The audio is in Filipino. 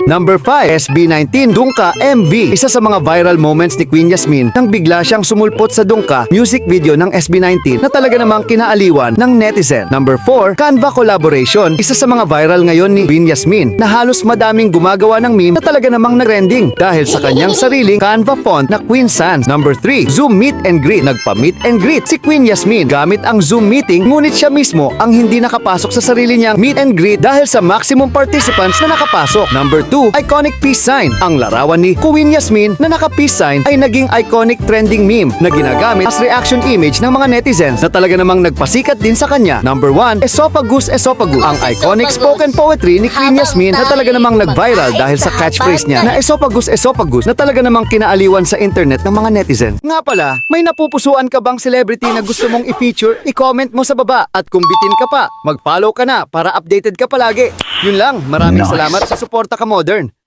Number 5, SB19 Dungka MV. Isa sa mga viral moments ni Queen Yasmin nang bigla siyang sumulpot sa Dungka music video ng SB19 na talaga namang kinaaliwan ng netizen. Number 4, Canva collaboration. Isa sa mga viral ngayon ni Queen Yasmin na halos madaming gumagawa ng meme na talaga namang nag-trending dahil sa kanyang sariling Canva font na Queen Sans. Number 3, Zoom Meet and Greet. Nagpa-meet and greet si Queen Yasmin gamit ang Zoom meeting, ngunit siya mismo ang hindi nakapasok sa sarili niyang meet and greet dahil sa maximum participants na nakapasok. Number 2, iconic peace sign. Ang larawan ni Queen Yasmin na naka-peace sign ay naging iconic trending meme na ginagamit as reaction image ng mga netizens na talaga namang nagpasikat din sa kanya. Number 1, Esophagus Esophagus. Ang iconic spoken poetry ni Queen Yasmin na talaga namang nag-viral dahil sa catchphrase niya na Esophagus Esophagus na talaga namang kinaaliwan sa internet ng mga netizens. Nga pala, may napupusuan ka bang celebrity na gusto mong i-feature? I-comment mo sa baba at kung bitin ka pa, mag-follow ka na para updated ka palagi. Yun lang, maraming salamat sa suporta ka, Modern.